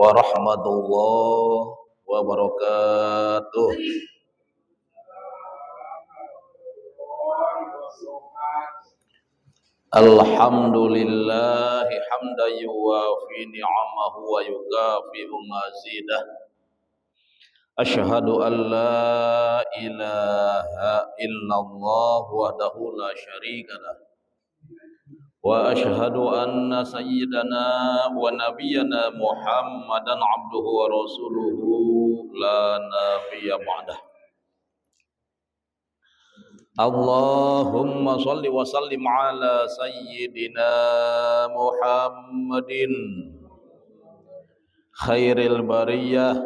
warahmatullahi wabarakatuh. Alhamdulillahi hamdan yuwafi ni'amahu wa yukafi'u mazidah. Asyhadu an la ilaha illallah wahdahu la syarikalah. Wa asyhadu anna sayyidana wa nabiyyana Muhammadan abduhu wa rasuluhu la nabiyya ba'dah. Allahumma shalli wa sallim ala sayyidina Muhammadin khairil bariyah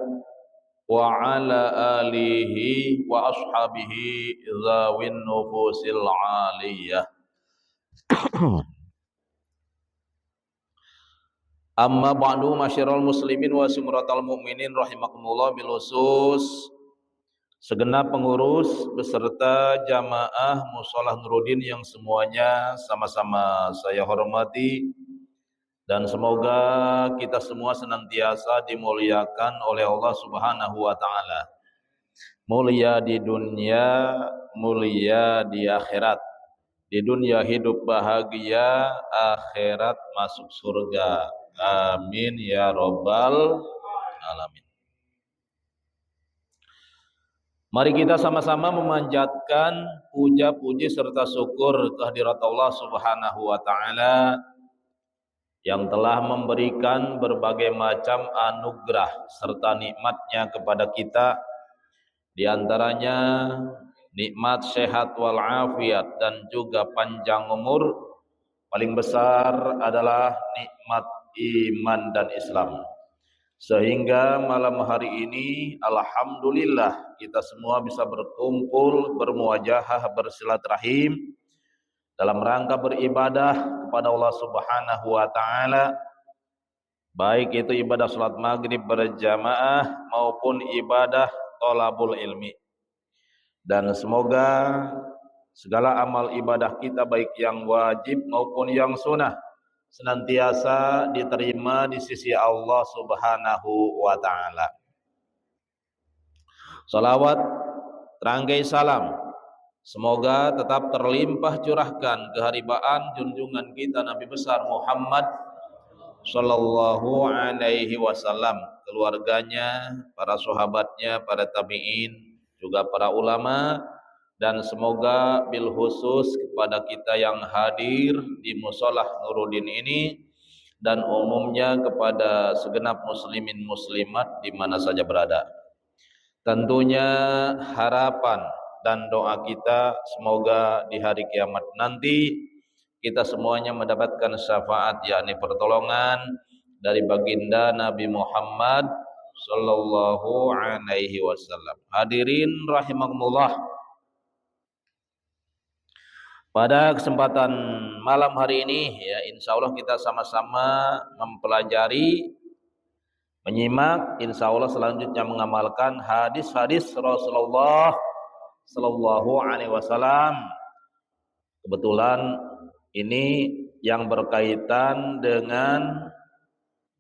wa ala alihi wa ashabihi zawin nufusil aliyah. Amma ba'du masyiral muslimin wa sumratal mu'minin rahimakumullah bil khusus segenap pengurus beserta jamaah Musholah Nuruddin yang semuanya sama-sama saya hormati, dan semoga kita semua senantiasa dimuliakan oleh Allah Subhanahu wa taala. Mulia di dunia, mulia di akhirat. Di dunia hidup bahagia, akhirat masuk surga. Amin ya rabbal alamin. Mari kita sama-sama memanjatkan puja-puji serta syukur kehadirat Allah Subhanahu wa taala yang telah memberikan berbagai macam anugerah serta nikmatnya kepada kita, di antaranya nikmat sehat walafiat dan juga panjang umur. Paling besar adalah nikmat iman dan Islam. Sehingga malam hari ini alhamdulillah kita semua bisa berkumpul, bermuajahah, bersilaturahim dalam rangka beribadah kepada Allah Subhanahu wa taala, baik itu ibadah salat maghrib berjamaah maupun ibadah thalabul ilmi. Dan semoga segala amal ibadah kita baik yang wajib maupun yang sunnah senantiasa diterima di sisi Allah Subhanahu wa taala. Salawat terangkai salam semoga tetap terlimpah curahkan keharibaan junjungan kita Nabi besar Muhammad sallallahu alaihi wasallam, keluarganya, para sahabatnya, para tabi'in, juga para ulama, dan semoga bil khusus kepada kita yang hadir di Musholah Nuruddin ini dan umumnya kepada segenap muslimin muslimat di mana saja berada. Tentunya harapan dan doa kita semoga di hari kiamat nanti kita semuanya mendapatkan syafaat, yakni pertolongan dari baginda Nabi Muhammad sallallahu alaihi wasallam. Hadirin rahimakumullah. Pada kesempatan malam hari ini ya insya Allah kita sama-sama mempelajari, menyimak, insya Allah selanjutnya mengamalkan hadis-hadis Rasulullah sallallahu alaihi wasallam. Kebetulan ini yang berkaitan dengan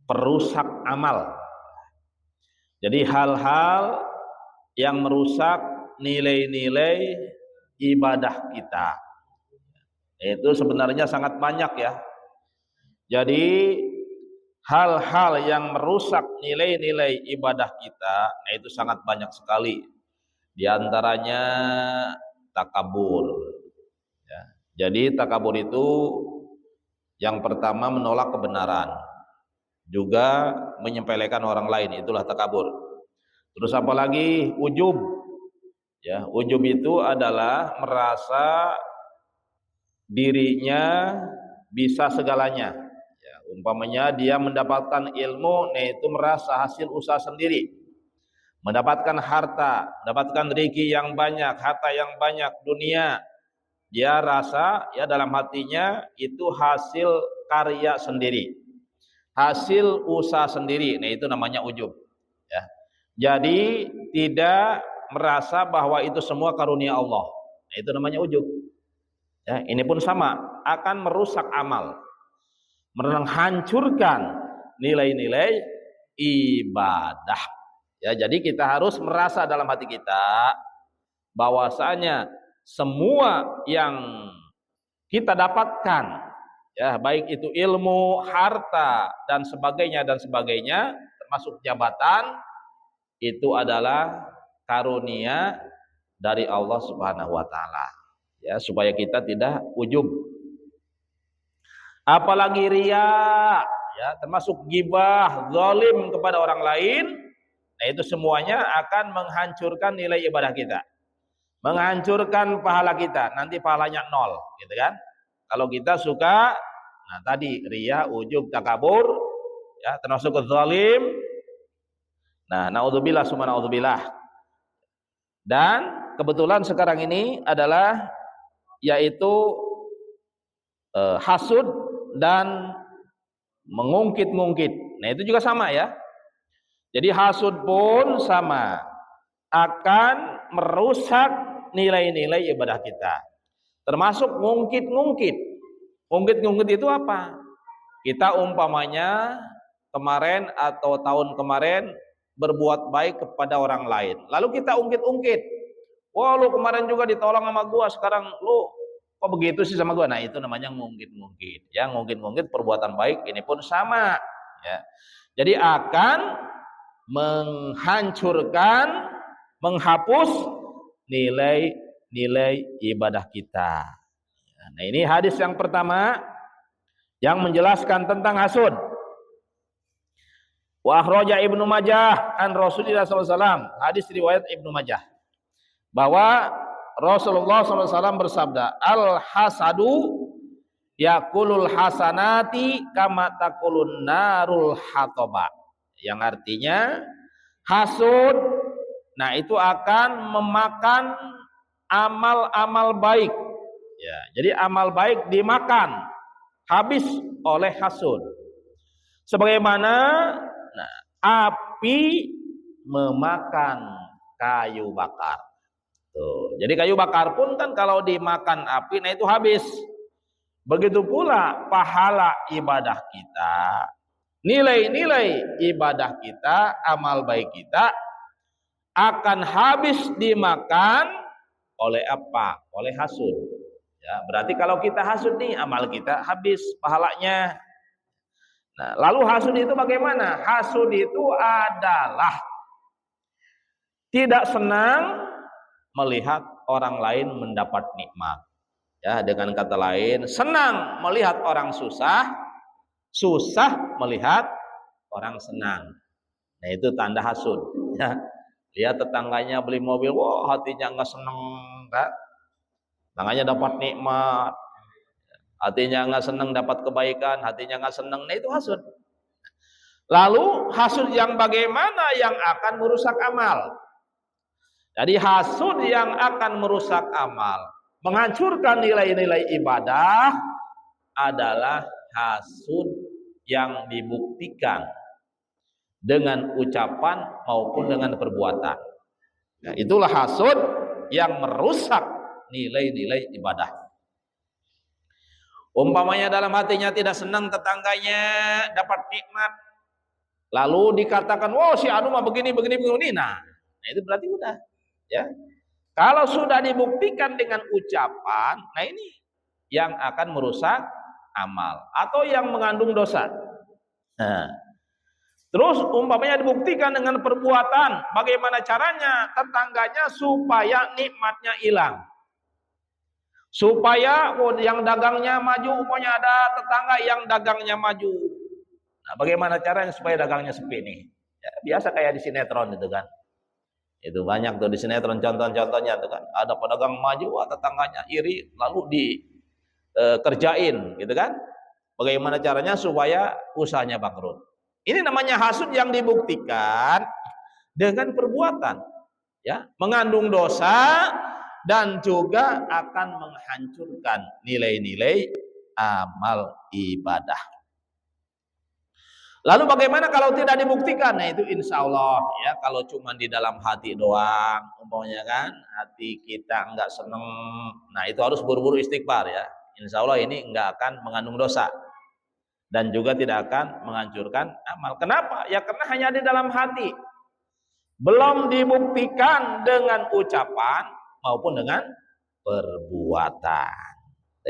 perusak amal. Jadi hal-hal yang merusak nilai-nilai ibadah kita. Itu sebenarnya sangat banyak ya. Jadi hal-hal yang merusak nilai-nilai ibadah kita, nah itu sangat banyak sekali. Di antaranya takabur. Ya. Jadi takabur itu yang pertama menolak kebenaran, juga menyepelekan orang lain, itulah takabur. Terus apa lagi? Ujub. Ya, ujub itu adalah merasa dirinya bisa segalanya. Ya, umpamanya dia mendapatkan ilmu, nah itu merasa hasil usaha sendiri. Mendapatkan harta, mendapatkan rezeki yang banyak, harta yang banyak, dunia, dia rasa ya dalam hatinya itu hasil karya sendiri, hasil usaha sendiri. Nah itu namanya ujub. Ya. Jadi tidak merasa bahwa itu semua karunia Allah. Nah itu namanya ujub. Ya, ini pun sama, akan merusak amal, menghancurkan nilai-nilai ibadah. Ya, jadi kita harus merasa dalam hati kita bahwasanya semua yang kita dapatkan, ya, baik itu ilmu, harta dan sebagainya termasuk jabatan, itu adalah karunia dari Allah Subhanahu wa taala. Ya, supaya kita tidak ujub. Apalagi riya, ya, termasuk gibah, zalim kepada orang lain. Nah, itu semuanya akan menghancurkan nilai ibadah kita. Menghancurkan pahala kita, nanti pahalanya 0, gitu kan? Kalau kita suka, nah tadi riya, ujub, takabur, ya, termasuk zalim. Nah, naudzubillah summa naudzubillah. Dan kebetulan sekarang ini adalah yaitu hasud dan mengungkit-ungkit. Nah, itu juga sama ya. Jadi hasud pun sama, akan merusak nilai-nilai ibadah kita. Termasuk ngungkit-ngungkit. Ngungkit-ngungkit itu apa? Kita umpamanya kemarin atau tahun kemarin berbuat baik kepada orang lain. Lalu kita ungkit-ungkit. Wah, lu kemarin juga ditolong sama gua, sekarang lu kok begitu sih sama gua? Nah, itu namanya ngungkit-ngungkit. Ya, ngungkit-ngungkit perbuatan baik ini pun sama, ya. Jadi akan menghancurkan, menghapus nilai-nilai ibadah kita. Nah, ini hadis yang pertama yang menjelaskan tentang hasud. Wa akhraja Ibnu Majah an Rasulillah SAW. Hadis riwayat Ibnu Majah. Bahwa Rasulullah SAW bersabda, al-hasadu yakulul hasanati kama takulun narul hatoba. Yang artinya hasud, nah itu akan memakan amal-amal baik. Ya, jadi amal baik dimakan habis oleh hasud. Sebagaimana api memakan kayu bakar. Tuh. Jadi kayu bakar pun kan kalau dimakan api, nah itu habis. Begitu pula pahala ibadah kita, nilai-nilai ibadah kita, amal baik kita akan habis dimakan oleh apa? Oleh hasud. Ya, berarti kalau kita hasud nih, amal kita habis pahalanya. Nah, lalu hasud itu bagaimana? Hasud itu adalah tidak senang melihat orang lain mendapat nikmat. Ya, dengan kata lain, senang melihat orang susah, susah melihat orang senang. Nah, itu tanda hasud. Ya, lihat tetangganya beli mobil, wah hatinya nggak seneng, kan? Tangannya dapat nikmat, hatinya nggak seneng dapat kebaikan, hatinya nggak seneng. Nah, itu hasud. Lalu hasud yang bagaimana yang akan merusak amal? Jadi hasud yang akan merusak amal, menghancurkan nilai-nilai ibadah adalah hasud yang dibuktikan dengan ucapan maupun dengan perbuatan. Nah, itulah hasud yang merusak nilai-nilai ibadah. Umpamanya dalam hatinya tidak senang tetangganya dapat nikmat, lalu dikatakan, "Wow, si anu mah begini." Nah, itu berarti udah, ya. Kalau sudah dibuktikan dengan ucapan, nah ini yang akan merusak amal atau yang mengandung dosa. Nah, terus umpamanya dibuktikan dengan perbuatan, bagaimana caranya? Tetangganya supaya nikmatnya hilang. Supaya yang dagangnya maju, umpamanya ada tetangga yang dagangnya maju. Nah, bagaimana caranya supaya dagangnya sepi nih? Ya, biasa kayak di sinetron itu kan. Itu banyak tuh di sinetron contoh-contohnya tuh kan. Ada pedagang maju, wah tetangganya iri, lalu dikerjain gitu kan. Bagaimana caranya supaya usahanya bangkrut? Ini namanya hasud yang dibuktikan dengan perbuatan, ya, mengandung dosa dan juga akan menghancurkan nilai-nilai amal ibadah. Lalu bagaimana kalau tidak dibuktikan? Nah, itu insya Allah, ya, kalau cuma di dalam hati doang, umpamanya kan, hati kita enggak seneng, nah itu harus buru-buru istighfar, ya. Insya Allah ini enggak akan mengandung dosa. dan juga tidak akan menghancurkan amal. Kenapa? Ya karena hanya di dalam hati. Belum dibuktikan dengan ucapan maupun dengan perbuatan.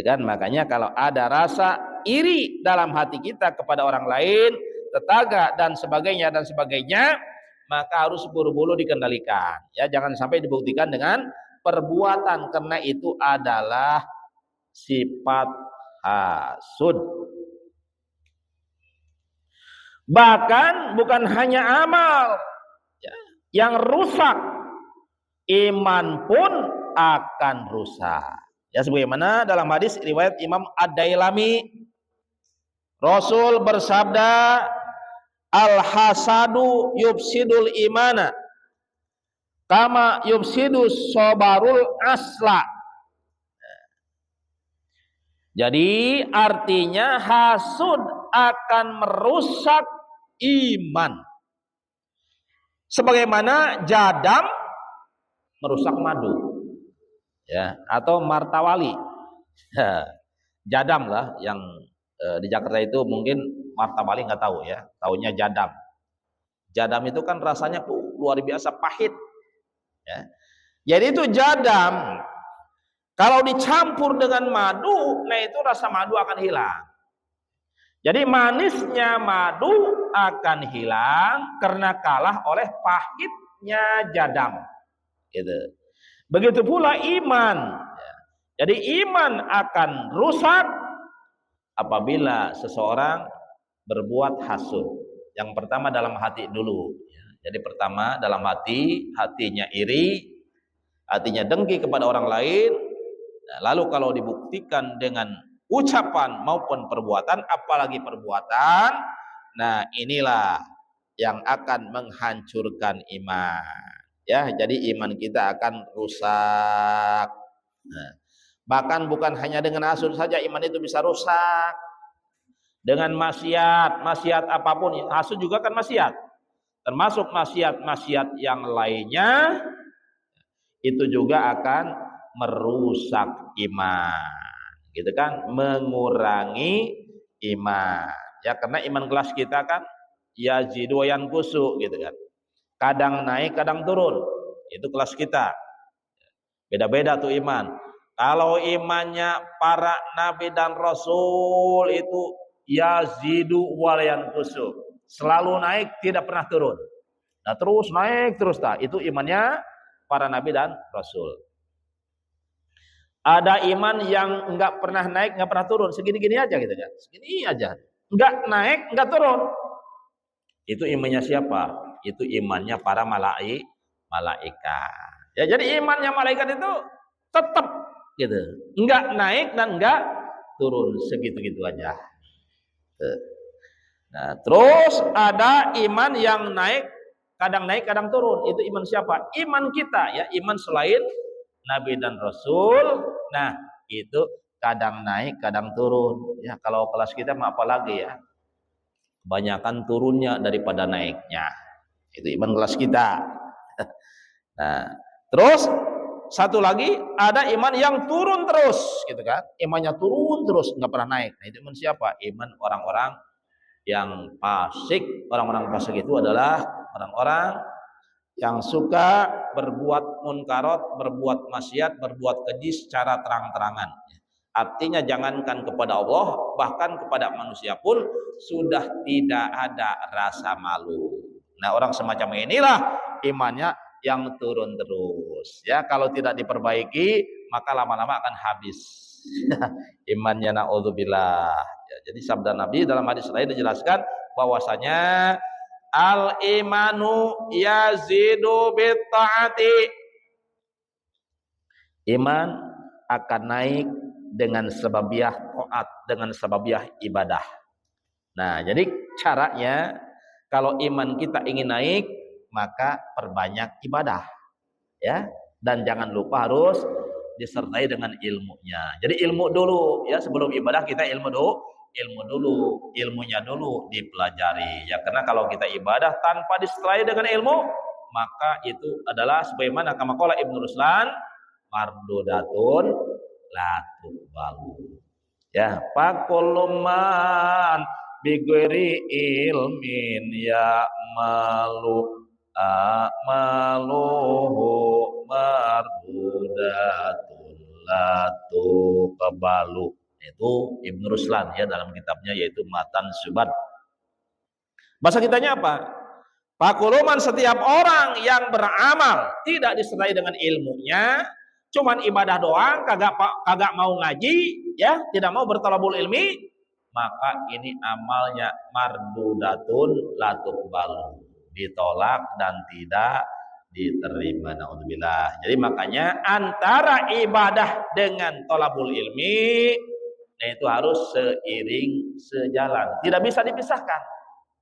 Kan? Makanya kalau ada rasa iri dalam hati kita kepada orang lain, tetangga dan sebagainya, maka harus buru-buru dikendalikan. Ya, jangan sampai dibuktikan dengan perbuatan, karena itu adalah sifat hasud. Bahkan bukan hanya amal yang rusak, iman pun akan rusak. Ya, sebagaimana dalam hadis riwayat Imam Ad-Dailami, Rasul bersabda, al-hasadu yufsidul imana kama yufsidus sobarul asla. Jadi artinya hasud akan merusak iman, sebagaimana jadam merusak madu, ya, atau martawali. Jadam lah yang di Jakarta itu, mungkin martawali nggak tahu ya, taunya jadam. Jadam itu kan rasanya luar biasa pahit, ya. Jadi itu jadam kalau dicampur dengan madu, nah itu rasa madu akan hilang. Jadi manisnya madu akan hilang karena kalah oleh pahitnya jadam. Gitu. Begitu pula iman. Jadi iman akan rusak apabila seseorang berbuat hasud. Yang pertama dalam hati dulu. Jadi pertama dalam hati, hatinya iri, hatinya dengki kepada orang lain. Nah, lalu kalau dibuktikan dengan ucapan maupun perbuatan, apalagi perbuatan, nah inilah yang akan menghancurkan iman. Ya, jadi iman kita akan rusak. Nah, bahkan bukan hanya dengan hasud saja iman itu bisa rusak. Dengan maksiat apapun, hasud juga kan maksiat. Termasuk maksiat yang lainnya itu juga akan merusak iman. Gitu kan, mengurangi iman. Ya, karena iman kelas kita kan yazidu wa yanqusu gitu kan. Kadang naik, kadang turun. Itu kelas kita. Beda-beda tuh iman. Kalau imannya para nabi dan rasul itu yazidu wa yanqusu. Selalu naik, tidak pernah turun. Nah, terus naik terus itu imannya para nabi dan rasul. Ada iman yang enggak pernah naik, enggak pernah turun, segini-gini aja gitu kan. Segini aja. Enggak naik, enggak turun. Itu imannya siapa? Itu imannya para malaikat. Ya, jadi imannya malaikat itu tetap gitu. Enggak naik dan enggak turun, segitu-gitu aja. Nah, terus ada iman yang naik, kadang turun. Itu iman siapa? Iman kita ya, iman selain nabi dan rasul. Nah, itu kadang naik, kadang turun. Ya, kalau kelas kita mah apalagi ya. Kebanyakan turunnya daripada naiknya. Itu iman kelas kita. Nah, terus satu lagi ada iman yang turun terus, gitu kan? Imannya turun terus, nggak pernah naik. Nah, itu iman siapa? Iman orang-orang yang fasik. Orang-orang fasik itu adalah orang-orang yang suka berbuat munkarat, berbuat maksiat, berbuat keji secara terang-terangan. Artinya jangankan kepada Allah, bahkan kepada manusia pun sudah tidak ada rasa malu. Nah, orang semacam inilah imannya yang turun terus. Ya, kalau tidak diperbaiki, maka lama-lama akan habis imannya, naudzubillah. Ya, jadi sabda Nabi dalam hadis lain dijelaskan bahwasanya al-imanu yazidu bitta'ati. Iman akan naik dengan sababiah taat, dengan sababiah ibadah. Nah, jadi caranya kalau iman kita ingin naik, maka perbanyak ibadah. Ya, dan jangan lupa harus disertai dengan ilmunya. Jadi ilmu dulu ya, sebelum ibadah kita ilmu dulu, ilmunya dulu dipelajari. Ya, karena kalau kita ibadah tanpa disertai dengan ilmu, maka itu adalah sebagaimana kama qala Ibnu Ruslan, mardudatun la tuqbalu. Ya, faqulman bighairi ilmin ya malu amaluhu mardudatun latu kebalu. Itu Ibnu Ruslan ya dalam kitabnya yaitu Matan Subad. Bahasa kitanya apa? Pakuluman setiap orang yang beramal tidak disertai dengan ilmunya, cuman ibadah doang, kagak mau ngaji, ya, tidak mau bertalabul ilmi, maka ini amalnya mardudatun la tuqbalu, ditolak dan tidak diterima. Naudzubillah. Jadi makanya antara ibadah dengan talabul ilmi, nah itu harus seiring sejalan, tidak bisa dipisahkan,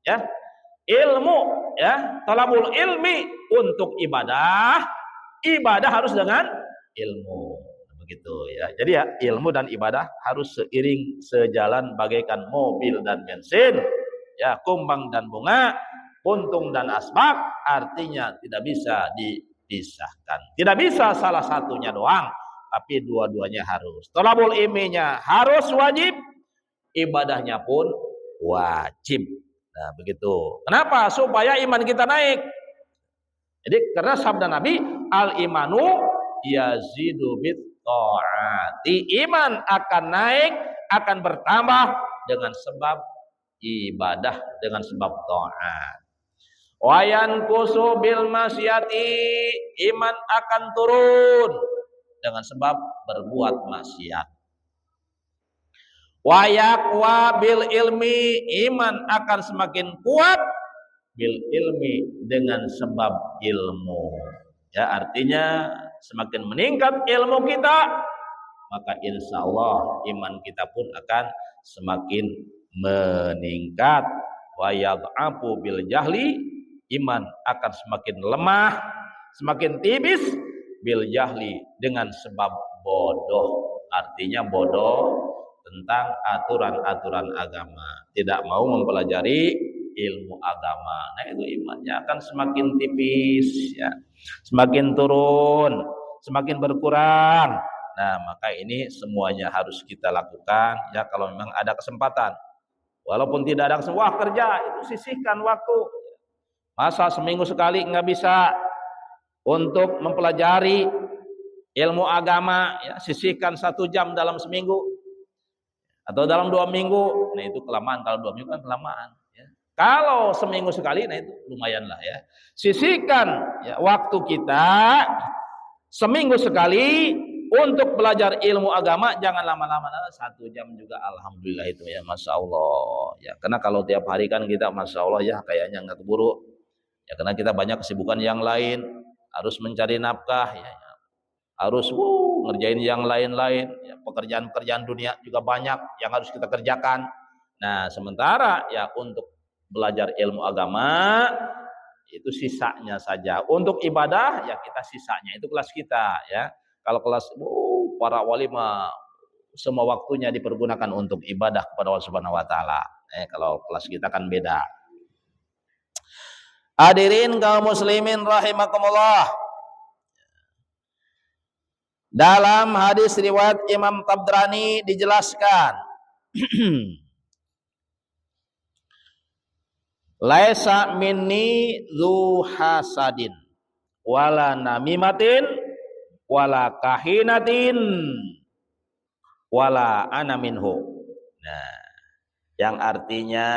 ya. Ilmu, ya, talabul ilmi untuk ibadah, ibadah harus dengan ilmu, begitu ya. Jadi ya ilmu dan ibadah harus seiring sejalan bagaikan mobil dan bensin, ya, kumbang dan bunga, puntung dan asbak, artinya tidak bisa dipisahkan. Tidak bisa salah satunya doang, tapi dua-duanya harus. Talabul ilminya harus wajib, ibadahnya pun wajib. Nah, begitu. Kenapa? Supaya iman kita naik. Jadi karena sabda Nabi, al-imanu yazidu bit ta'ati. Iman akan naik, akan bertambah dengan sebab ibadah, dengan sebab taat. Wa yanqusu bil masyati. Iman akan turun dengan sebab berbuat maksiat. Wa yaqwa bil ilmi, iman akan semakin kuat bil ilmi dengan sebab ilmu. Ya, artinya semakin meningkat ilmu kita, maka insya Allah iman kita pun akan semakin meningkat. Wa yad'afu bil jahli, iman akan semakin lemah, semakin tipis bil jahli dengan sebab bodoh. Artinya bodoh tentang aturan-aturan agama, tidak mau mempelajari ilmu agama. Nah, itu imannya akan semakin tipis, ya, semakin turun, semakin berkurang. Nah, maka ini semuanya harus kita lakukan, ya, kalau memang ada kesempatan. Walaupun tidak ada kesempatan, wah kerja itu sisihkan waktu. Masa seminggu sekali nggak bisa untuk mempelajari ilmu agama, ya, sisihkan 1 jam dalam seminggu atau dalam 2 minggu. Nah, itu kelamaan. Kalau 2 minggu kan kelamaan, ya. Kalau seminggu sekali, nah itu lumayan lah, ya. Sisihkan, ya, waktu kita seminggu sekali untuk belajar ilmu agama. Jangan lama-lama, 1 jam juga alhamdulillah itu, ya, masya Allah, ya. Karena kalau tiap hari kan kita masya Allah, ya, kayaknya nggak keburu, ya, karena kita banyak kesibukan yang lain, harus mencari nafkah, ya, harus ngerjain yang lain-lain, ya, pekerjaan-pekerjaan dunia juga banyak yang harus kita kerjakan. Nah, sementara ya untuk belajar ilmu agama itu sisanya saja. Untuk ibadah ya kita sisanya, itu kelas kita, ya. Kalau kelas para wali mah semua waktunya dipergunakan untuk ibadah kepada Allah Subhanahu wa taala. Kalau kelas kita kan beda. Hadirin kaum muslimin rahimakumullah. Dalam hadis riwayat Imam Tabrani dijelaskan, laisa minni dzu hasadin wala namimatin wala kahinatin wala ana minhu. Nah, yang artinya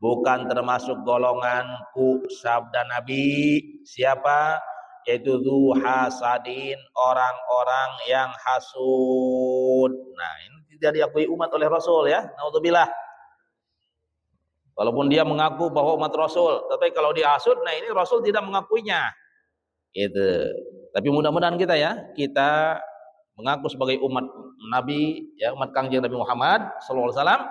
bukan termasuk golonganku, sabda Nabi. Siapa? Yaitu dzu hasadin, orang-orang yang hasud. Nah, ini tidak diakui umat oleh Rasul, ya. Naudzubillah. Walaupun dia mengaku bahwa umat Rasul, tapi kalau dia hasud, nah ini Rasul tidak mengakuinya. Gitu. Tapi mudah-mudahan kita, ya, kita mengaku sebagai umat Nabi, ya, umat Kangjeng Nabi Muhammad sallallahu alaihi wasallam,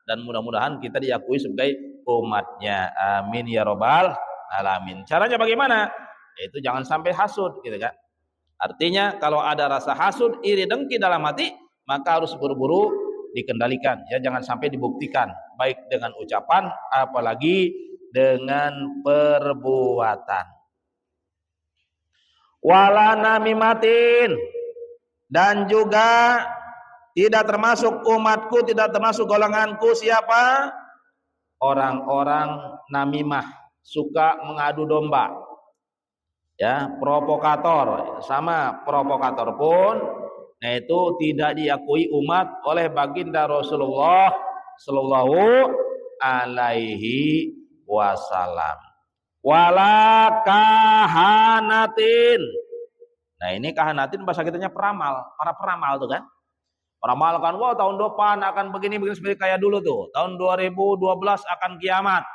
dan mudah-mudahan kita diakui sebagai umatnya. Amin ya rabbal alamin. Caranya bagaimana? Yaitu jangan sampai hasud, gitu kan. Artinya kalau ada rasa hasud, iri, dengki dalam hati, maka harus buru-buru dikendalikan, ya, jangan sampai dibuktikan baik dengan ucapan apalagi dengan perbuatan. Wala namimatin, dan juga tidak termasuk umatku, tidak termasuk golonganku siapa? orang-orang namimah, suka mengadu domba. Ya, provokator, sama provokator pun nah itu tidak diakui umat oleh baginda Rasulullah sallallahu alaihi wasallam. Wala kahanatin. Nah, ini kahanatin bahasa kitanya peramal, para peramal tuh kan. Peramal kan, wah tahun depan akan begini-begini seperti kayak dulu tuh. Tahun 2012 akan kiamat.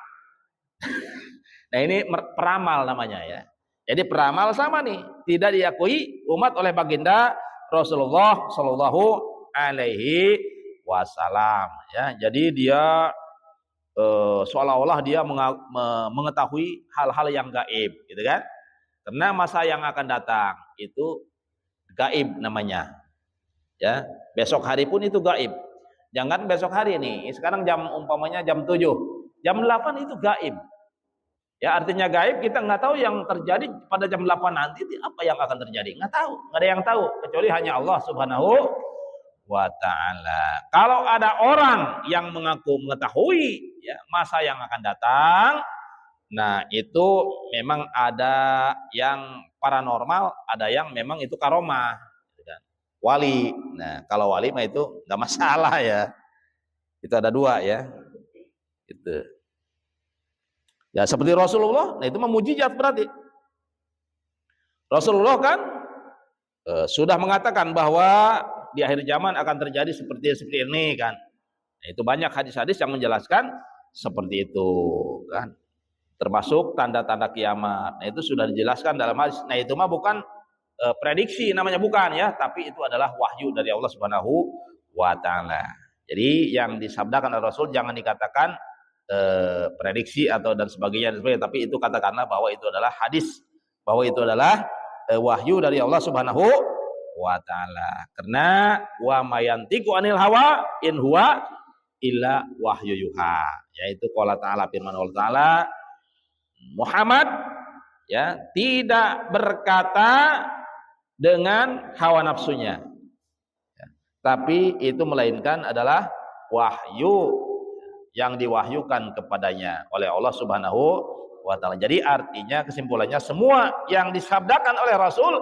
Nah, ini peramal namanya ya. Jadi peramal sama nih, tidak diakui umat oleh baginda Rasulullah sallallahu alaihi wasallam ya. Jadi dia seolah-olah dia mengetahui hal-hal yang gaib gitu kan. Karena masa yang akan datang itu gaib namanya. Ya, besok hari pun itu gaib. Jangan besok hari nih, sekarang jam umpamanya jam 7, jam 8 itu gaib. Ya, artinya gaib, kita nggak tahu yang terjadi pada jam 8 nanti apa yang akan terjadi. Nggak tahu, nggak ada yang tahu kecuali hanya Allah Subhanahu wa ta'ala. Kalau ada orang yang mengaku mengetahui ya masa yang akan datang, nah itu memang ada yang paranormal, ada yang memang itu karomah, wali. Nah, kalau wali mah itu nggak masalah ya. Itu ada dua ya. Itu. Ya seperti Rasulullah, nah itu mah mujizat berarti. Rasulullah kan sudah mengatakan bahwa di akhir zaman akan terjadi seperti ini kan. Nah, itu banyak hadis-hadis yang menjelaskan seperti itu kan. Termasuk tanda-tanda kiamat. Nah, itu sudah dijelaskan dalam hadis. Nah, itu mah bukan prediksi namanya, bukan ya, tapi itu adalah wahyu dari Allah Subhanahu wa taala. Jadi yang disabdakan oleh Rasul jangan dikatakan prediksi atau dan sebagainya, tapi itu katakanlah bahwa itu adalah hadis, bahwa itu adalah wahyu dari Allah Subhanahu wa taala. Karena wa mayantiqu anil hawa in huwa illa wahyu yuha, yaitu qala ta'ala, firman Allah taala, Muhammad ya tidak berkata dengan hawa nafsunya ya, tapi itu melainkan adalah wahyu yang diwahyukan kepadanya oleh Allah Subhanahu wa taala. Jadi artinya kesimpulannya semua yang disabdakan oleh Rasul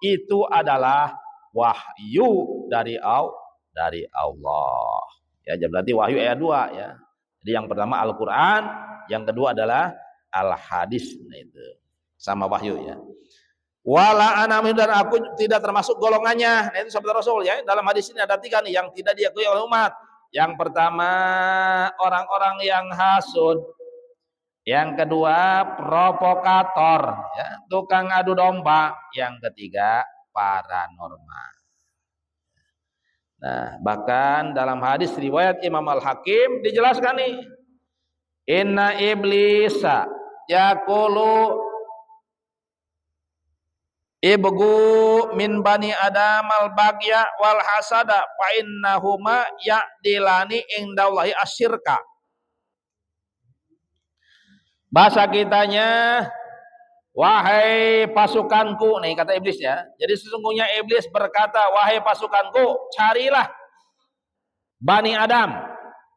itu adalah wahyu dari Allah. Ya, berarti wahyu ayat 2 ya. Jadi yang pertama Al-Qur'an, yang kedua adalah Al-Hadis. Nah, itu sama wahyu ya. Wala ana dan aku tidak termasuk golongannya. Nah, itu sabda Rasul ya. Dalam hadis ini ada 3 nih yang tidak diakui oleh umat. Yang pertama orang-orang yang hasud, yang kedua provokator, ya, tukang adu domba, yang ketiga paranormal. Nah, bahkan dalam hadis riwayat Imam Al-Hakim dijelaskan nih, inna iblisa yaqulu ibgu min bani adam al bagya wal hasada fa innahuma ya'dilani indallahi asyirka. Bahasa kitanya, wahai pasukanku, nih kata iblis ya. Jadi sesungguhnya iblis berkata, wahai pasukanku, carilah Bani Adam.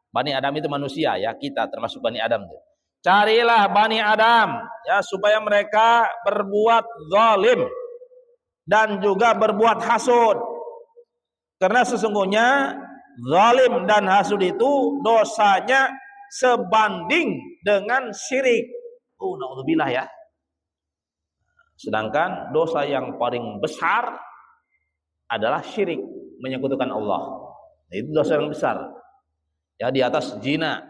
Bani Adam itu manusia ya, kita termasuk Bani Adam. Carilah Bani Adam ya supaya mereka berbuat zalim dan juga berbuat hasud. Karena sesungguhnya zalim dan hasud itu dosanya sebanding dengan syirik. Naudzubillah ya. Sedangkan dosa yang paling besar adalah syirik, menyekutukan Allah. Nah, itu dosa yang besar. Ya, di atas zina,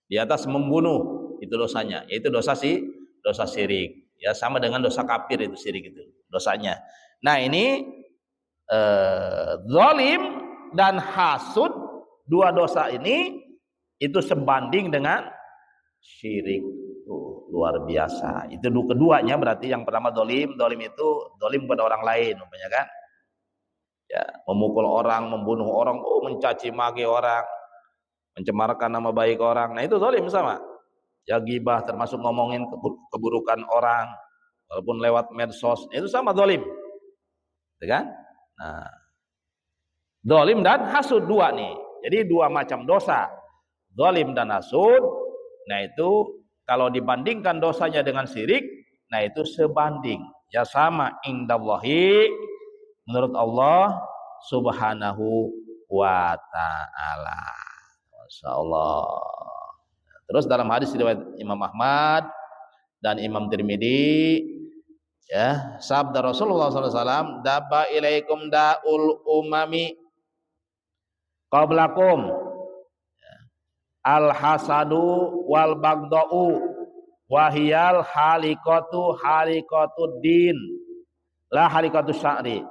di atas membunuh, itu dosanya. Yaitu dosa syirik. Ya, sama dengan dosa kafir itu syirik itu dosanya. Nah, ini zalim dan hasud, dua dosa ini itu sebanding dengan syirik. Luar biasa. Itu keduanya berarti yang pertama zalim itu zalim kepada orang lain umpamanya kan. Ya, memukul orang, membunuh orang, mencaci maki orang, mencemarkan nama baik orang. Nah, itu zalim sama. Ya, ghibah termasuk ngomongin keburukan orang walaupun lewat medsos, itu sama zalim. Gitu kan? Nah, zalim dan hasud dua nih. Jadi dua macam dosa. Zalim dan hasud nah itu kalau dibandingkan dosanya dengan syirik, nah itu sebanding. Ya sama indallahi menurut Allah Subhanahu wa taala. Masyaallah. Terus dalam hadis riwayat Imam Ahmad dan Imam Tirmidzi, ya, sabda Rasulullah SAW, "Daba ilaikum daul umami qablakum al hasadu wal bagdau wahiyal halikatu din la halikatu sya'ri."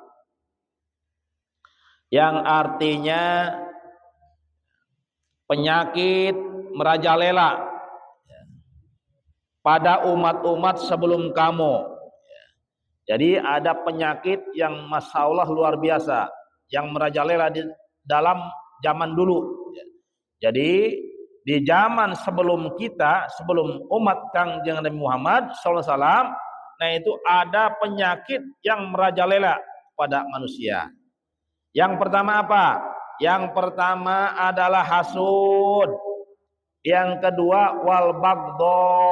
Yang artinya penyakit merajalela pada umat-umat sebelum kamu. Jadi ada penyakit yang masya Allah luar biasa yang merajalela di dalam zaman dulu. Jadi di zaman sebelum kita, sebelum umat Kangjeng Nabi Muhammad SAW, nah itu ada penyakit yang merajalela pada manusia. Yang pertama apa? Yang pertama adalah hasud. Yang kedua wal bagdo,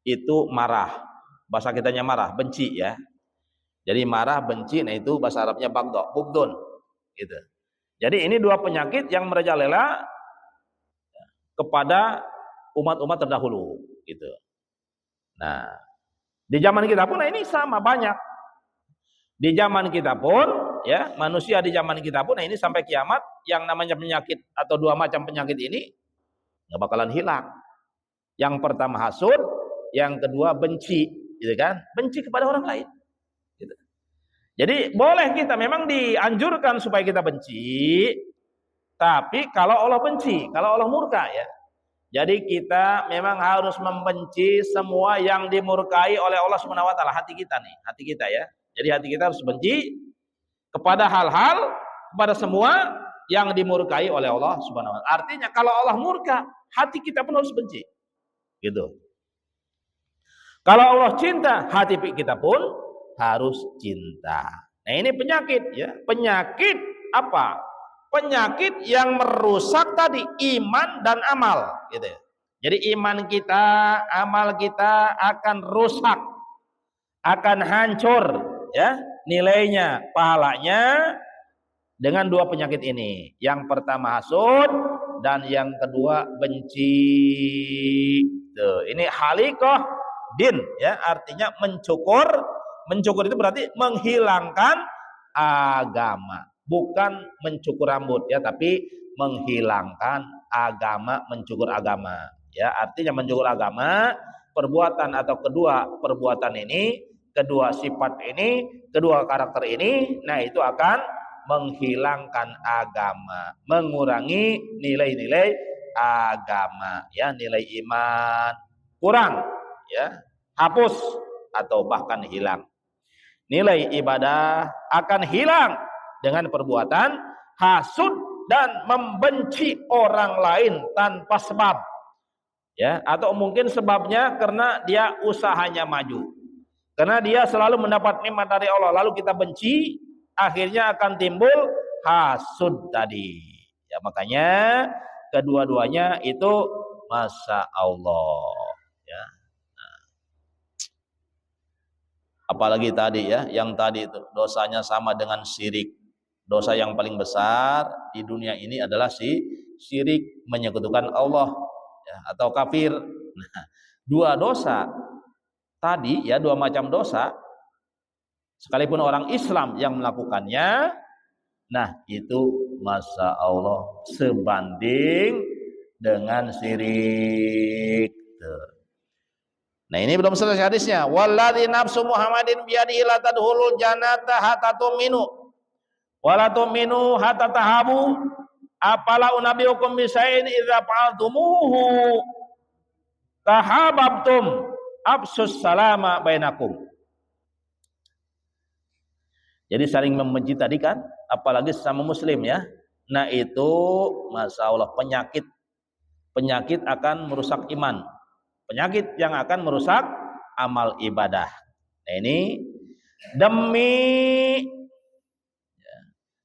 itu marah. Bahasa kitanya marah, benci ya. Jadi marah, benci, nah itu bahasa Arabnya bagdo, bugdun gitu. Jadi ini dua penyakit yang merajalela kepada umat-umat terdahulu gitu. Nah, di zaman kita pun nah ini sama banyak. Di zaman kita pun ya, manusia di zaman kita pun nah ini sampai kiamat yang namanya penyakit atau dua macam penyakit ini nggak bakalan hilang. Yang pertama hasud, yang kedua benci, gitu kan? Benci kepada orang lain. Gitu. Jadi boleh kita memang dianjurkan supaya kita benci, tapi kalau Allah benci, kalau Allah murka ya. Jadi kita memang harus membenci semua yang dimurkai oleh Allah Subhanahu wa taala, hati kita nih, hati kita ya. Jadi hati kita harus benci kepada hal-hal, kepada semua yang dimurkai oleh Allah Subhanahu wa taala. Artinya kalau Allah murka, hati kita pun harus benci. Gitu. Kalau Allah cinta, hati kita pun harus cinta. Nah, ini penyakit ya. Penyakit apa? Penyakit yang merusak tadi iman dan amal gitu ya. Jadi iman kita, amal kita akan rusak, akan hancur ya nilainya, pahalanya dengan dua penyakit ini. Yang pertama hasud dan yang kedua benci. Tuh, ini halikoh din ya, artinya mencukur. Mencukur itu berarti menghilangkan agama. Bukan mencukur rambut ya, tapi menghilangkan agama, mencukur agama. Ya, artinya mencukur agama, perbuatan atau kedua perbuatan ini, kedua sifat ini, kedua karakter ini, nah itu akan menghilangkan agama, mengurangi nilai-nilai agama, ya, nilai iman kurang, ya, hapus atau bahkan hilang. Nilai ibadah akan hilang dengan perbuatan hasud dan membenci orang lain tanpa sebab. Ya, atau mungkin sebabnya karena dia usahanya maju. Karena dia selalu mendapat nikmat dari Allah, lalu kita benci, akhirnya akan timbul hasud tadi. Ya, makanya kedua-duanya itu masya Allah. Ya. Apalagi tadi ya, yang tadi itu dosanya sama dengan syirik. Dosa yang paling besar di dunia ini adalah syirik, menyekutukan Allah ya, atau kafir. Nah, dua dosa tadi ya, dua macam dosa, sekalipun orang Islam yang melakukannya, nah itu masya Allah sebanding dengan syirik. Nah ini belum selesai hadisnya. Walladzi nafsu Muhammadin biyadihi la tadkhulul jannata hatta tu'minu wala tu'minu hatta tahabu. Apala unabiyukum bisain idza fa'altumuhu tahabbtum absus salama bainakum. Jadi saling membenci tadi kan, apalagi sesama muslim ya. Nah itu masya Allah penyakit akan merusak iman. Penyakit yang akan merusak amal ibadah. Nah ini demi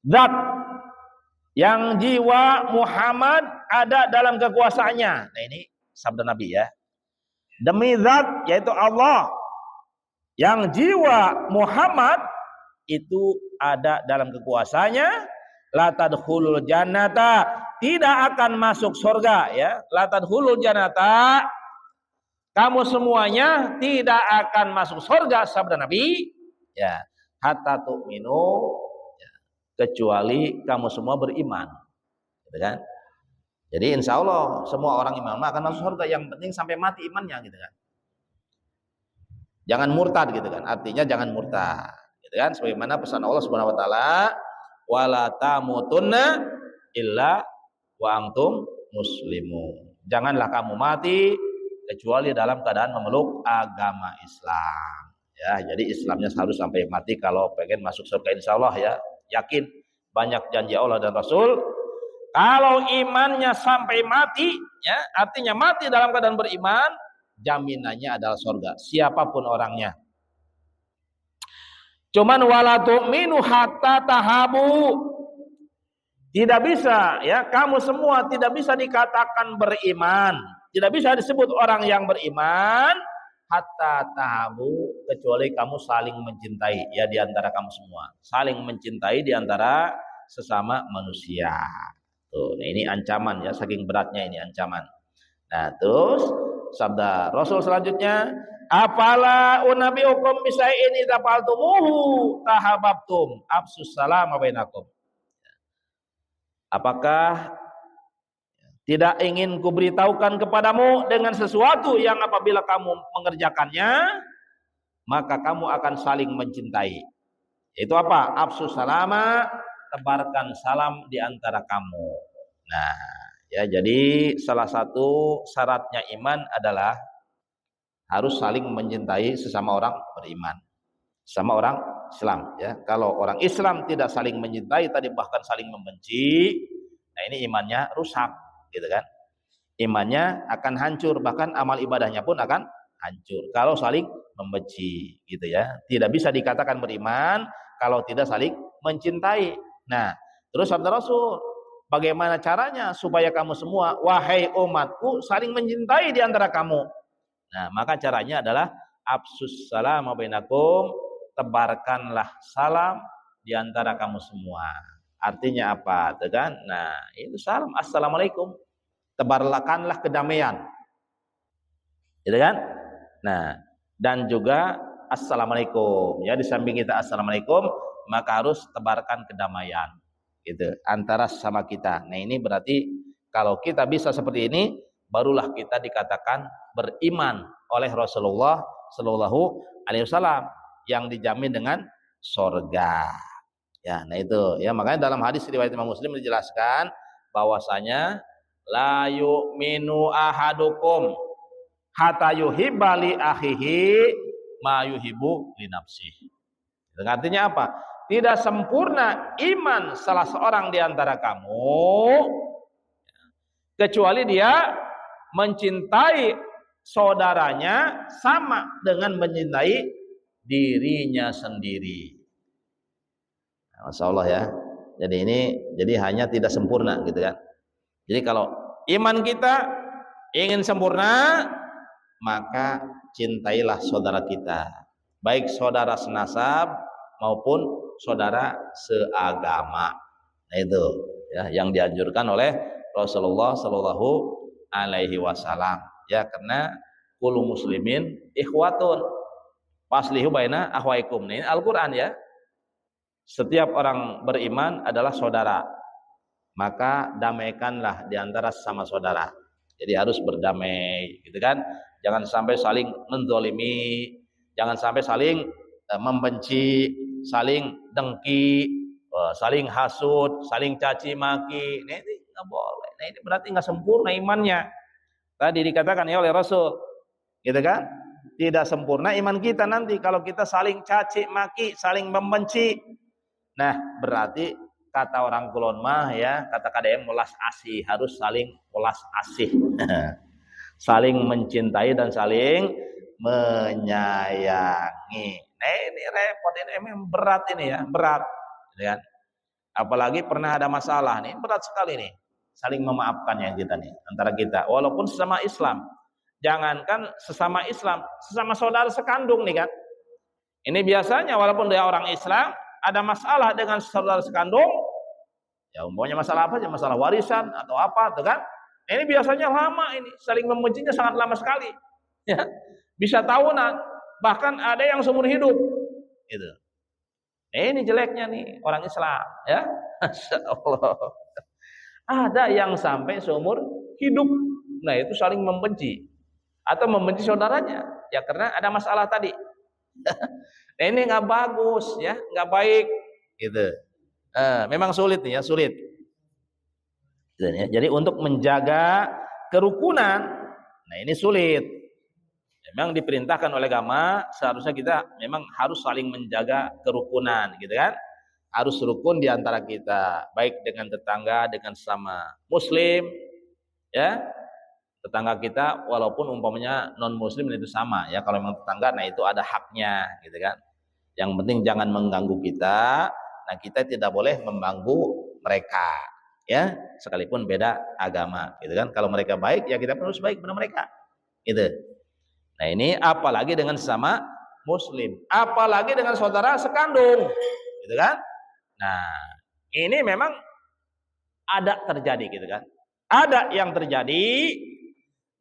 zat yang jiwa Muhammad ada dalam kekuasaannya. Nah ini sabda Nabi ya. Demi zat yaitu Allah yang jiwa Muhammad itu ada dalam kekuasaannya, la tadkhulul jannata, tidak akan masuk surga ya. La tadkhulul jannata, kamu semuanya tidak akan masuk surga sabda Nabi ya, hatta tu'minu ya, kecuali kamu semua beriman gitu kan. Jadi insya Allah semua orang iman akan masuk surga, yang penting sampai mati imannya gitu kan. Jangan murtad gitu kan, artinya jangan murtad gitu kan, sebagaimana pesan Allah Subhanahu wa taala, wala tamutunna illa wa antum muslimun. Janganlah kamu mati kecuali dalam keadaan memeluk agama Islam. Ya, jadi Islamnya harus sampai mati kalau pengen masuk surga insya Allah ya. Yakin banyak janji Allah dan Rasul. Kalau imannya sampai mati, ya, artinya mati dalam keadaan beriman, jaminannya adalah surga. Siapapun orangnya. Cuman wala tu'minu hatta tahabu. Tidak bisa, ya, kamu semua tidak bisa dikatakan beriman. Tidak bisa disebut orang yang beriman hatta tahabu, kecuali kamu saling mencintai ya di antara kamu semua. Saling mencintai di antara sesama manusia. Tuh, nah ini ancaman ya, saking beratnya ini ancaman. Nah, terus sabda Rasul selanjutnya, afala unabiukum bisai'in idza fa'altumuhu tahabbtum afsus salam bainakum. Apakah tidak ingin kuberitahukan kepadamu dengan sesuatu yang apabila kamu mengerjakannya maka kamu akan saling mencintai. Itu apa? Afsus salama, tebarkan salam di antara kamu. Nah, ya, jadi salah satu syaratnya iman adalah harus saling mencintai sesama orang beriman, sama orang Islam ya. Kalau orang Islam tidak saling mencintai, tadi bahkan saling membenci, nah ini imannya rusak gitu kan. Imannya akan hancur, bahkan amal ibadahnya pun akan hancur kalau saling membenci gitu ya. Tidak bisa dikatakan beriman kalau tidak saling mencintai. Nah, terus sabda Rasul, bagaimana caranya supaya kamu semua wahai umatku saling mencintai di antara kamu? Nah, maka caranya adalah afsus salam bainakum, tebarkanlah salam di antara kamu semua. Artinya apa? Tuh kan? Nah, itu salam assalamualaikum. Tebarkanlah kedamaian. Gitu kan? Nah, dan juga assalamualaikum. Ya, di samping kita assalamualaikum, maka harus tebarkan kedamaian gitu antara sesama kita. Nah, ini berarti kalau kita bisa seperti ini, barulah kita dikatakan beriman oleh Rasulullah Shallallahu Alaihi Wasallam yang dijamin dengan surga. Ya, nah itu ya, makanya dalam hadis riwayat Imam Muslim dijelaskan bahwasanya la yu'minu ahadukum hatta yuhibba li akhihi ma yuhibbu li nafsihi. Artinya apa? Tidak sempurna iman salah seorang di antara kamu kecuali dia mencintai saudaranya sama dengan mencintai dirinya sendiri. Masya Allah ya. Jadi hanya tidak sempurna gitu kan. Jadi kalau iman kita ingin sempurna, maka cintailah saudara kita, baik saudara senasab maupun saudara seagama. Nah itu ya yang dianjurkan oleh Rasulullah Shallallahu Alaihi Wasallam. Ya, karena kullu muslimin ikhwatun faslihu baina akhwaikum. Ini Al-Quran ya. Setiap orang beriman adalah saudara, maka damaikanlah di antara sesama saudara. Jadi harus berdamai gitu kan. Jangan sampai saling menzalimi, jangan sampai saling membenci, saling dengki, saling hasud, saling caci maki. Nah, ini nggak boleh. Nah, ini berarti nggak sempurna imannya. Tadi dikatakan ya oleh Rasul, gitu kan? Tidak sempurna iman kita nanti kalau kita saling caci maki, saling membenci. Nah, berarti kata orang kulon mah ya, kata KDM welas asih, harus saling welas asih. Saling mencintai dan saling menyayangi. Nah, ini repot, ini memang berat ini ya, berat. Ya. Apalagi pernah ada masalah nih, berat sekali nih. saling memaafkan ya kita nih antara kita, walaupun sesama Islam. Jangankan sesama Islam, sesama saudara sekandung nih kan. Ini biasanya walaupun dia orang Islam, ada masalah dengan saudara sekandung, ya umpamanya masalah apa aja, masalah warisan atau apa, tuh kan? Ini biasanya lama, ini saling membencinya sangat lama sekali, ya, bisa tahunan, bahkan ada yang seumur hidup, gitu. Ini jeleknya nih orang Islam, ya, Masya Allah. Ada yang sampai seumur hidup, nah itu saling membenci atau membenci saudaranya, ya karena ada masalah tadi. Nah, ini nggak bagus, ya, nggak baik, gitu. Memang sulit nih ya, sulit. Jadi untuk menjaga kerukunan, nah ini sulit. Memang diperintahkan oleh agama, seharusnya kita memang harus saling menjaga kerukunan, gitu kan? Harus rukun di antara kita, baik dengan tetangga, dengan sama Muslim, ya. Tetangga kita, walaupun umpamanya non Muslim itu sama, ya. Kalau memang tetangga, nah itu ada haknya, gitu kan? Yang penting jangan mengganggu kita. Nah kita tidak boleh mengganggu mereka, ya, sekalipun beda agama, gitu kan. Kalau mereka baik, ya kita harus baik kepada mereka, gitu. Nah ini apalagi dengan sesama Muslim, apalagi dengan saudara sekandung, gitu kan. Nah ini memang ada terjadi, gitu kan. Ada yang terjadi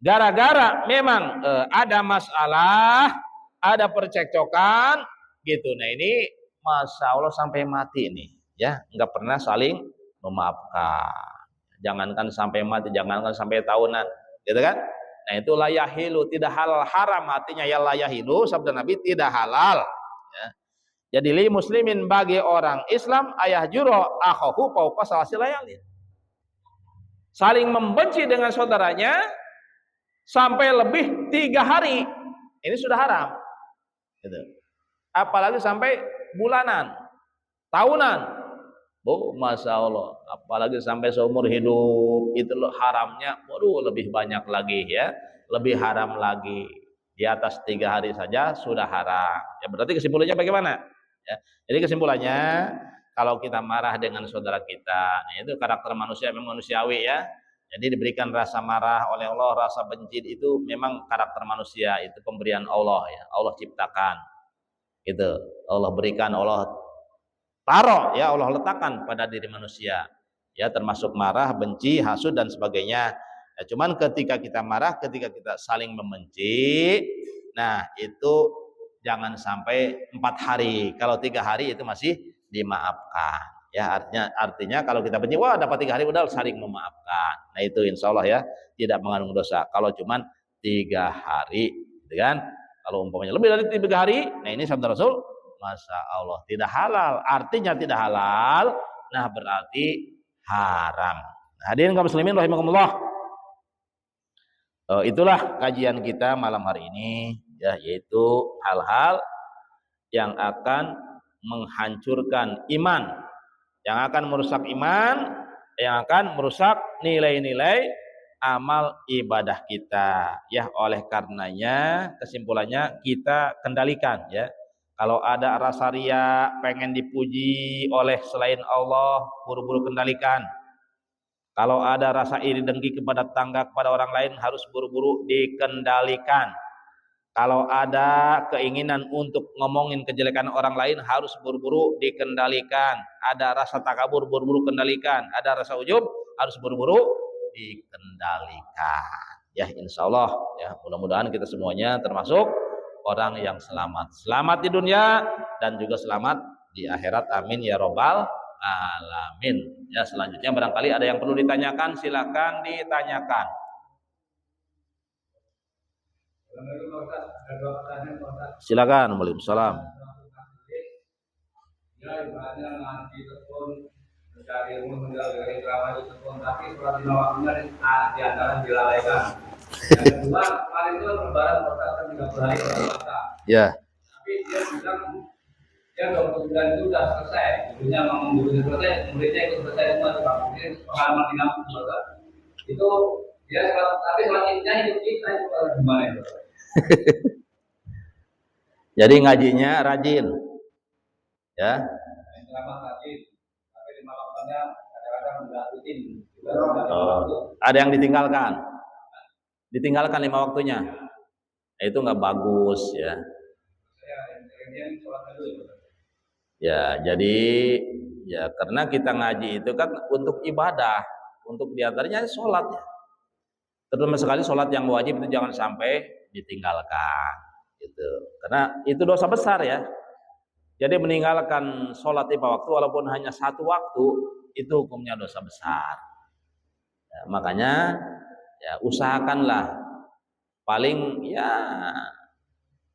gara-gara memang ada masalah, ada percekcokan, gitu. Nah ini Masya Allah sampai mati nih, ya, nggak pernah saling memaafkan. Jangankan sampai mati, jangankan sampai tahunan, gitu kan? Nah itu la yahilu, tidak halal, haram, artinya ya la yahilu, sabda Nabi tidak halal. Ya. Jadi li muslimin, bagi orang Islam, ayah juro akhahu fauqa salasi layalin, saling membenci dengan saudaranya sampai lebih 3 hari, ini sudah haram, gitu. Apalagi sampai bulanan, tahunan, Masya Allah, apalagi sampai seumur hidup, itu haramnya, waduh, lebih banyak lagi, ya, lebih haram lagi. Di atas 3 hari saja sudah haram. Ya berarti kesimpulannya bagaimana? Ya, jadi kesimpulannya, kalau kita marah dengan saudara kita, nah itu karakter manusia, memang manusiawi, ya. Jadi diberikan rasa marah oleh Allah, rasa benci itu memang karakter manusia, itu pemberian Allah, ya. Allah ciptakan. Itu Allah berikan, Allah taruh, ya, Allah letakkan pada diri manusia, ya, termasuk marah, benci, hasud dan sebagainya. Ya, cuman ketika kita marah, ketika kita saling membenci, nah itu jangan sampai 4 hari. Kalau 3 hari itu masih dimaafkan, ya, artinya kalau kita benci, wah dapat 3 hari udah saling memaafkan. Nah itu insya Allah, ya, tidak mengandung dosa. Kalau cuman 3 hari, gitu kan? Kalau umpamanya lebih dari 3 hari, nah ini sabda Rasul, Masya Allah, tidak halal. Artinya tidak halal, nah berarti haram. Nah, hadirin kaum muslimin rahimakumullah, itulah kajian kita malam hari ini, ya, yaitu hal-hal yang akan menghancurkan iman, yang akan merusak iman, yang akan merusak nilai-nilai amal ibadah kita, ya. Oleh karenanya kesimpulannya kita kendalikan, ya. Kalau ada rasa ria, pengen dipuji oleh selain Allah, buru-buru kendalikan. Kalau ada rasa iri dengki kepada tetangga, kepada orang lain, harus buru-buru dikendalikan. Kalau ada keinginan untuk ngomongin kejelekan orang lain, harus buru-buru dikendalikan. Ada rasa takabur, buru-buru kendalikan. Ada rasa ujub, harus buru-buru dikendalikan. Ya, insya Allah, ya, mudah-mudahan kita semuanya termasuk orang yang selamat. Selamat di dunia dan juga selamat di akhirat. Amin ya robbal alamin. Ya, selanjutnya barangkali ada yang perlu ditanyakan, silakan ditanyakan. Silakan. Waalaikumsalam. Ya, ibaratnya ngaji tekun, mencari ilmu, mencari drama itu tekun, tapi sholat 5 waktunya di antara dilalaikan. Yang kedua, kemarin itu lebaran kan 30 hari puasa. Ya. Tapi dia bilang dia 29 itu sudah selesai. Gurunya ngomong gurunya selesai, muridnya ikut selesai semua. Mungkin pengalaman di kampus juga. Itu dia sholat, tapi sholat idnya itu kita itu gimana itu? Jadi ngajinya rajin, ya. Selama rajin, tapi 5 waktunya kadang-kadang nggak rutin. Ada yang ditinggalkan 5 waktunya. Itu nggak bagus ya. Ya, jadi ya karena kita ngaji itu kan untuk ibadah, untuk diantaranya sholat ya. Terutama sekali sholat yang wajib itu jangan sampai ditinggalkan, gitu. Karena itu dosa besar ya. Jadi meninggalkan sholat 5 waktu walaupun hanya 1 waktu itu hukumnya dosa besar. Ya, makanya ya usahakanlah paling ya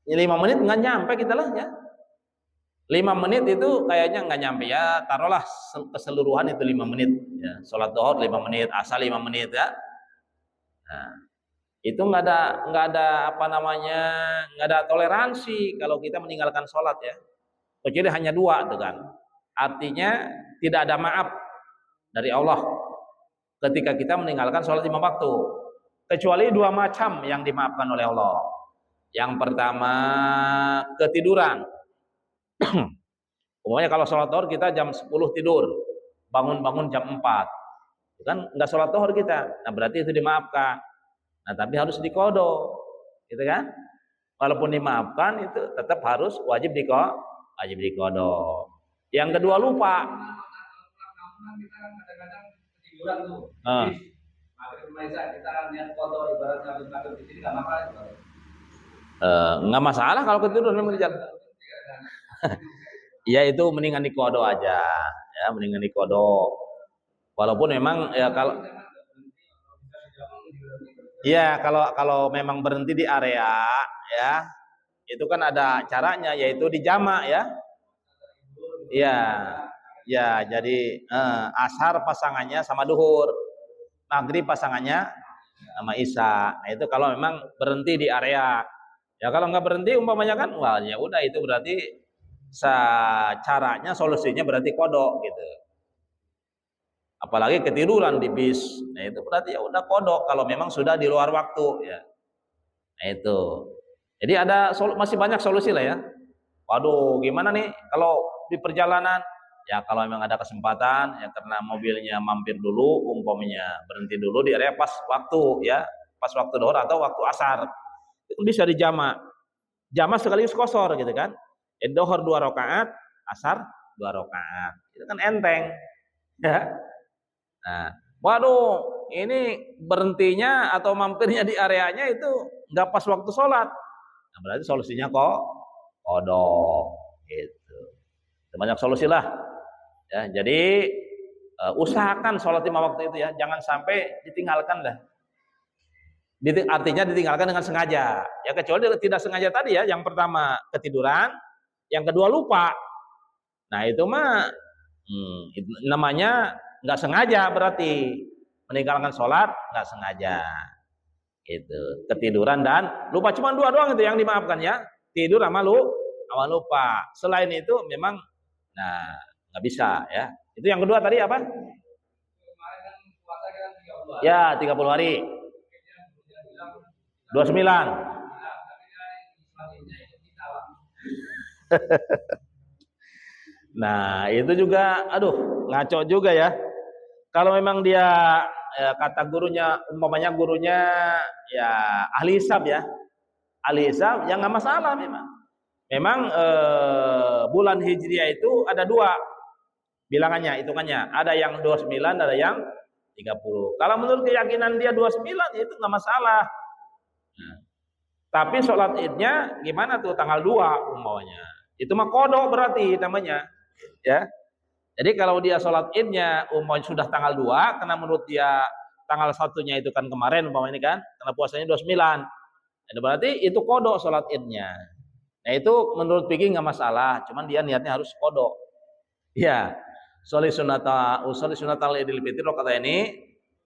5 menit nggak nyampe kita lah ya. 5 menit itu kayaknya nggak nyampe ya, taruhlah keseluruhan itu 5 menit ya. Sholat duhur 5 menit, asar 5 menit ya. Nah, itu nggak ada apa namanya, nggak ada toleransi kalau kita meninggalkan sholat ya. Kecuali hanya 2 itu kan. Artinya tidak ada maaf dari Allah ketika kita meninggalkan sholat 5 waktu. Kecuali 2 macam yang dimaafkan oleh Allah. Yang pertama ketiduran. Umumnya kalau sholat zuhur kita jam 10 tidur, bangun-bangun jam 4, itu kan nggak sholat zuhur kita, nah berarti itu dimaafkan. Nah tapi harus diqodho, gitu kan? Walaupun dimaafkan itu tetap harus wajib diqodho. Yang kedua lupa. Nggak masalah kalau ketiduran memang di jalan. Ya itu mendingan diqodho aja, ya mendingan diqodho. Walaupun memang ya kalau memang berhenti di area ya, itu kan ada caranya yaitu di jamak ya. Iya. Ya, jadi ashar pasangannya sama duhur, maghrib pasangannya sama isya. Nah, itu kalau memang berhenti di area. Ya kalau nggak berhenti umpamanya kan, wah ya udah itu berarti caranya solusinya berarti kodok gitu. Apalagi ketiduran di bis, nah itu berarti ya udah kodok kalau memang sudah di luar waktu ya. Nah itu. Jadi masih banyak solusi lah ya. Waduh, gimana nih kalau di perjalanan? Ya kalau memang ada kesempatan ya karena mobilnya mampir dulu, umpamanya berhenti dulu di area pas waktu ya, pas waktu duhur atau waktu asar. Itu bisa dijamak. Jamak sekaligus qashar gitu kan. Duhur 2 rakaat, asar 2 rakaat. Itu kan enteng. Ya. Nah, waduh, ini berhentinya atau mampirnya di areanya itu nggak pas waktu sholat. Nah, berarti solusinya kodok gitu. Banyak solusi lah. Ya, jadi usahakan sholat 5 waktu itu ya, jangan sampai ditinggalkan lah. Artinya ditinggalkan dengan sengaja. Ya kecuali tidak sengaja tadi ya, yang pertama ketiduran, yang kedua lupa. Nah itu mah itu namanya nggak sengaja berarti meninggalkan sholat nggak sengaja. Itu ketiduran dan lupa, cuma 2 doang itu yang dimaafkan ya, tidur sama lupa. Selain itu memang nggak bisa ya. Itu yang kedua tadi apa? Ya 30 hari. 29. Nah itu juga ngaco juga ya. Kalau memang dia kata gurunya, umpamanya gurunya ya ahli hisab ya, ahli hisab ya nggak masalah memang. Memang bulan Hijriah itu ada 2 bilangannya, hitungannya. Ada yang 29, ada yang 30. Kalau menurut keyakinan dia 29 ya itu nggak masalah. Nah, tapi sholat idnya gimana tuh tanggal 2 umpamanya. Itu mah kodok berarti namanya. Ya. Jadi kalau dia sholat idnya umpamanya sudah tanggal 2, karena menurut dia tanggal 1-nya itu kan kemarin umpamanya ini kan, karena puasanya 29. Jadi berarti itu kodok sholat idnya. Nah itu menurut fikih nggak masalah, cuman dia niatnya harus kodok. Ya, sholli sunatal idil fitri kata ini,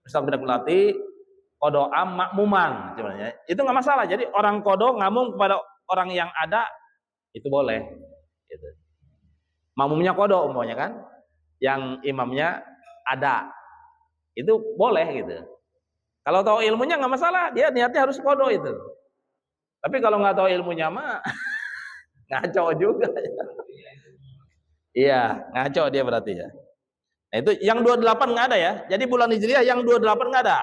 misal tidak melatih kodok makmuman, sebenarnya itu nggak masalah. Jadi orang kodok ngamung kepada orang yang ada itu boleh. Gitu. Makmumnya kodok umpamanya kan, yang imamnya ada, itu boleh gitu. Kalau tahu ilmunya nggak masalah, dia niatnya harus kodok itu. Tapi kalau nggak tahu ilmunya mah ngaco juga. Iya, ngaco dia berarti ya. Nah itu yang 28 nggak ada ya. Jadi bulan Hijriah yang 28 nggak ada.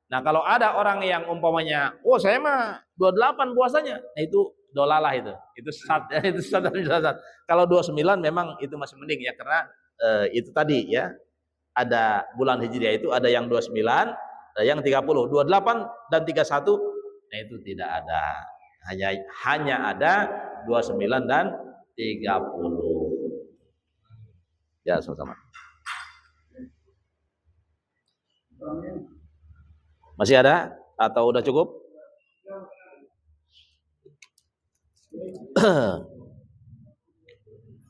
Nah kalau ada orang yang umpamanya, oh saya mah 28 puasanya, nah itu dolalah itu sesat ya, itu sesat. Kalau 29 memang itu masih mending ya, karena itu tadi ya, ada bulan Hijriah itu ada yang 29, ada yang 30, 28 dan 31, nah itu tidak ada. Hanya ada 29 dan 30. Ya, sama-sama. Masih ada atau udah cukup?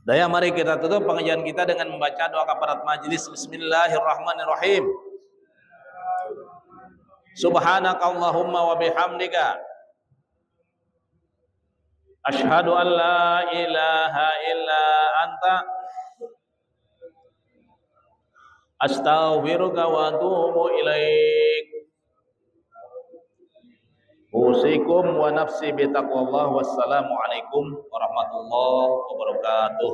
Daya, mari kita tutup pengajian kita dengan membaca doa kafarat majelis. Bismillahirrahmanirrahim. Subhanakallahumma wa bihamdika asyhadu an la ilaha illa anta astaghfiruka wa atubu ilaik. Usikum wa nafsi bitaqwallah. Wassalamu alaikum warahmatullahi wabarakatuh.